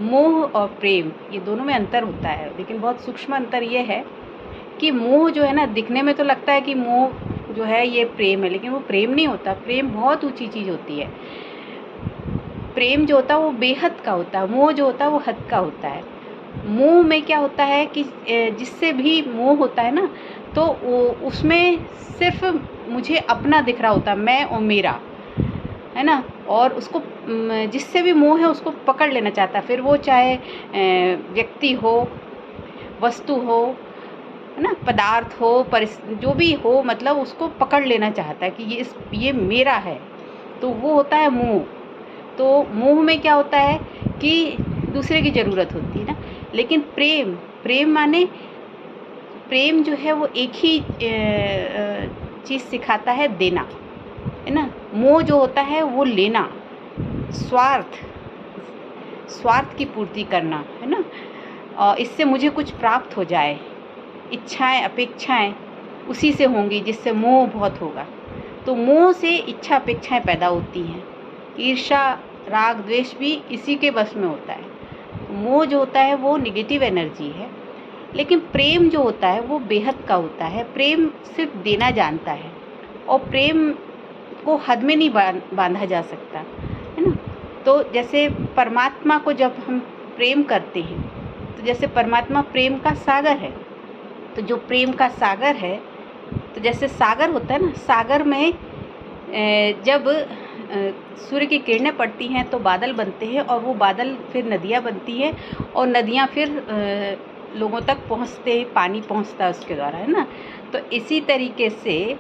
मोह और प्रेम ये दोनों में अंतर होता है, लेकिन बहुत सूक्ष्म अंतर ये है कि मोह जो है ना, दिखने में तो लगता है कि मोह जो है ये प्रेम है, लेकिन वो प्रेम नहीं होता। प्रेम बहुत ऊंची चीज़ होती है। प्रेम जो होता है वो बेहद का होता है, मोह जो होता है वो हद का होता है। मोह में क्या होता है कि जिससे भी मोह होता है ना, तो उसमें सिर्फ मुझे अपना दिख रहा होता है, मैं और मेरा, है ना। और उसको जिससे भी मोह है उसको पकड़ लेना चाहता है, फिर वो चाहे व्यक्ति हो, वस्तु हो, है ना, पदार्थ हो, जो भी हो, मतलब उसको पकड़ लेना चाहता है कि ये मेरा है। तो वो होता है मोह। तो मोह में क्या होता है कि दूसरे की ज़रूरत होती है ना। लेकिन प्रेम, प्रेम जो है वो एक ही चीज़ सिखाता है, देना, है ना। मोह जो होता है वो लेना, स्वार्थ की पूर्ति करना, है ना। और इससे मुझे कुछ प्राप्त हो जाए, इच्छाएं अपेक्षाएं उसी से होंगी जिससे मोह बहुत होगा। तो मोह से इच्छा अपेक्षाएं पैदा होती हैं। ईर्ष्या, राग, द्वेष भी इसी के बस में होता है। तो मोह जो होता है वो नेगेटिव एनर्जी है, लेकिन प्रेम जो होता है वो बेहद का होता है। प्रेम सिर्फ देना जानता है, और प्रेम को हद में नहीं बांधा जा सकता, है ना। तो जैसे परमात्मा को जब हम प्रेम करते हैं, तो जैसे परमात्मा प्रेम का सागर है, तो जो प्रेम का सागर है, तो जैसे सागर होता है ना, सागर में जब सूर्य की किरणें पड़ती हैं तो बादल बनते हैं, और वो बादल फिर नदियाँ बनती हैं, और नदियाँ फिर लोगों तक पहुँचते हैं, पानी पहुँचता है उसके द्वारा, है ना। तो इसी तरीके से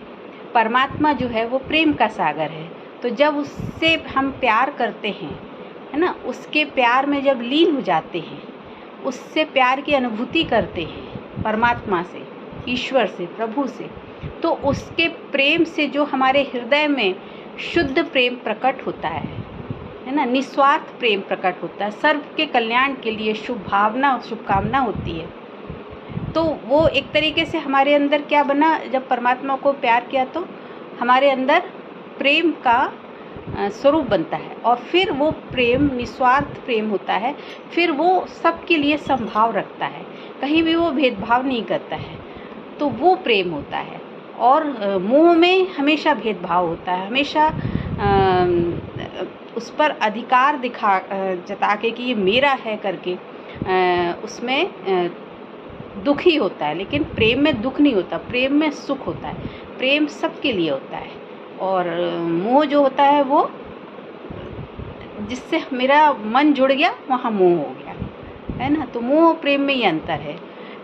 परमात्मा जो है वो प्रेम का सागर है। तो जब उससे हम प्यार करते हैं, है ना, उसके प्यार में जब लीन हो जाते हैं, उससे प्यार की अनुभूति करते हैं, परमात्मा से, ईश्वर से, प्रभु से, तो उसके प्रेम से जो हमारे हृदय में शुद्ध प्रेम प्रकट होता है ना, निस्वार्थ प्रेम प्रकट होता है, सर्व के कल्याण के लिए शुभकामना होती है। तो वो एक तरीके से हमारे अंदर क्या बना, जब परमात्मा को प्यार किया तो हमारे अंदर प्रेम का स्वरूप बनता है, और फिर वो प्रेम निस्वार्थ प्रेम होता है। फिर वो सबके लिए समभाव रखता है, कहीं भी वो भेदभाव नहीं करता है, तो वो प्रेम होता है। और मोह में हमेशा भेदभाव होता है, हमेशा उस पर अधिकार जता के कि ये मेरा है करके उसमें दुख ही होता है। लेकिन प्रेम में दुख नहीं होता, प्रेम में सुख होता है, प्रेम सबके लिए होता है। और मोह जो होता है वो जिससे मेरा मन जुड़ गया वहाँ मोह हो गया, है ना। तो मोह प्रेम में ये अंतर है।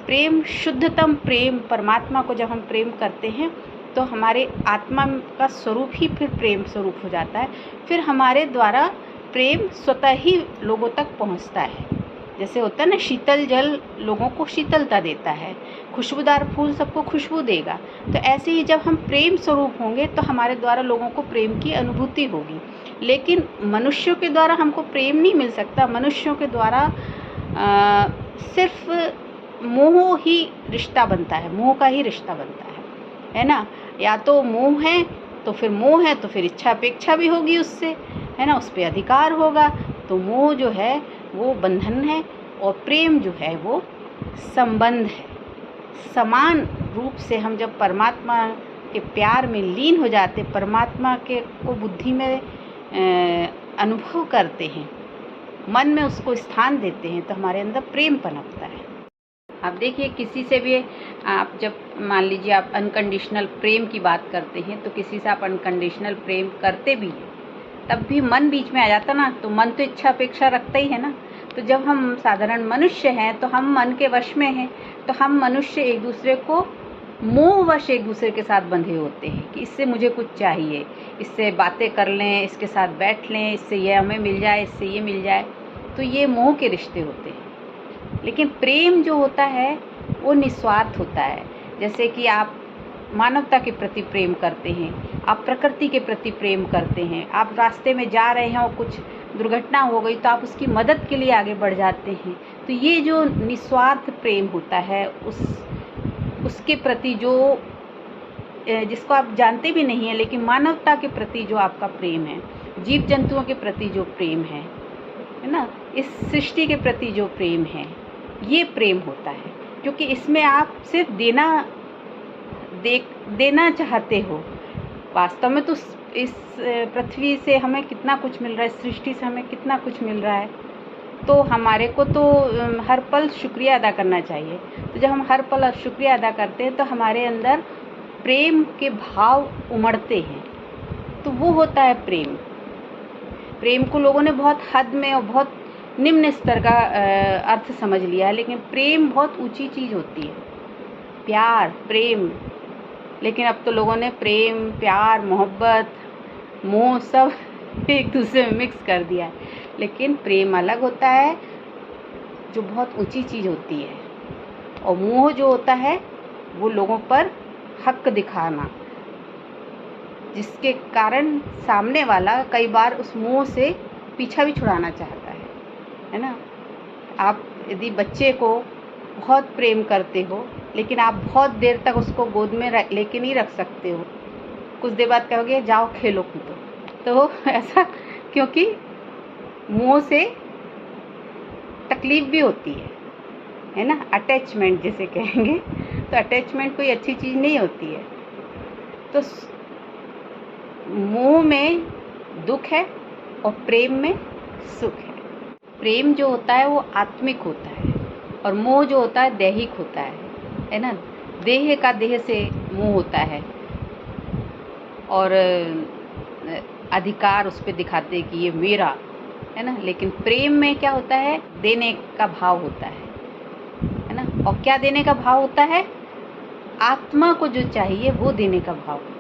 प्रेम, शुद्धतम प्रेम, परमात्मा को जब हम प्रेम करते हैं तो हमारे आत्मा का स्वरूप ही फिर प्रेम स्वरूप हो जाता है। फिर हमारे द्वारा प्रेम स्वतः ही लोगों तक पहुंचता है। जैसे होता है ना, शीतल जल लोगों को शीतलता देता है, खुशबूदार फूल सबको खुशबू देगा। तो ऐसे ही जब हम प्रेम स्वरूप होंगे तो हमारे द्वारा लोगों को प्रेम की अनुभूति होगी। लेकिन मनुष्यों के द्वारा हमको प्रेम नहीं मिल सकता। मनुष्यों के द्वारा सिर्फ मोह ही रिश्ता बनता है, मोह का ही रिश्ता बनता है ना। या तो मोह है तो फिर मोह है तो फिर इच्छा अपेक्षा भी होगी उससे, है ना, उस पर अधिकार होगा। तो मोह जो है वो बंधन है, और प्रेम जो है वो संबंध है। समान रूप से हम जब परमात्मा के प्यार में लीन हो जाते, परमात्मा के को बुद्धि में अनुभव करते हैं, मन में उसको स्थान देते हैं, तो हमारे अंदर प्रेम पनपता है। आप देखिए, किसी से भी आप जब मान लीजिए आप अनकंडीशनल प्रेम की बात करते हैं, तो किसी से आप अनकंडीशनल प्रेम करते भी हैं, तब भी मन बीच में आ जाता ना, तो मन तो इच्छा अपेक्षा रखता ही है ना। तो जब हम साधारण मनुष्य हैं तो हम मन के वश में हैं, तो हम मनुष्य एक दूसरे को मोहवश एक दूसरे के साथ बंधे होते हैं कि इससे मुझे कुछ चाहिए, इससे बातें कर लें, इसके साथ बैठ लें, इससे ये हमें मिल जाए, इससे ये मिल जाए। तो ये मोह के रिश्ते होते हैं। लेकिन प्रेम जो होता है वो निस्वार्थ होता है। जैसे कि आप मानवता के प्रति प्रेम करते हैं, आप प्रकृति के प्रति प्रेम करते हैं, आप रास्ते में जा रहे हैं और कुछ दुर्घटना हो गई तो आप उसकी मदद के लिए आगे बढ़ जाते हैं। तो ये जो निस्वार्थ प्रेम होता है, उसके प्रति जो जिसको आप जानते भी नहीं हैं, लेकिन मानवता के प्रति जो आपका प्रेम है, जीव जंतुओं के प्रति जो प्रेम है, है ना, इस सृष्टि के प्रति जो प्रेम है, ये प्रेम होता है, क्योंकि इसमें आप सिर्फ देना चाहते हो। वास्तव में तो इस पृथ्वी से हमें कितना कुछ मिल रहा है, सृष्टि से हमें कितना कुछ मिल रहा है, तो हमारे को तो हर पल शुक्रिया अदा करना चाहिए। तो जब हम हर पल शुक्रिया अदा करते हैं तो हमारे अंदर प्रेम के भाव उमड़ते हैं, तो वो होता है प्रेम। प्रेम को लोगों ने बहुत हद में और बहुत निम्न स्तर का अर्थ समझ लिया है, लेकिन प्रेम बहुत ऊंची चीज़ होती है, प्यार, प्रेम। लेकिन अब तो लोगों ने प्रेम, प्यार, मोहब्बत, मोह सब एक दूसरे में मिक्स कर दिया है। लेकिन प्रेम अलग होता है, जो बहुत ऊंची चीज़ होती है, और मोह जो होता है वो लोगों पर हक दिखाना, जिसके कारण सामने वाला कई बार उस मोह से पीछा भी छुड़ाना चाहता है ना। आप यदि बच्चे को बहुत प्रेम करते हो, लेकिन आप बहुत देर तक उसको गोद में लेके नहीं रख सकते हो, कुछ देर बाद कहोगे जाओ खेलो कूदो, तो ऐसा क्योंकि मोह से तकलीफ भी होती है ना, अटैचमेंट जिसे कहेंगे। तो अटैचमेंट कोई अच्छी चीज़ नहीं होती है। तो मोह में दुख है और प्रेम में सुख है। प्रेम जो होता है वो आत्मिक होता है, और मोह जो होता है दैहिक होता है ना। देह का देह से मोह होता है, और अधिकार उस पर दिखाते हैं कि ये मेरा है ना। लेकिन प्रेम में क्या होता है, देने का भाव होता है ना। और क्या देने का भाव होता है, आत्मा को जो चाहिए वो देने का भाव होता है।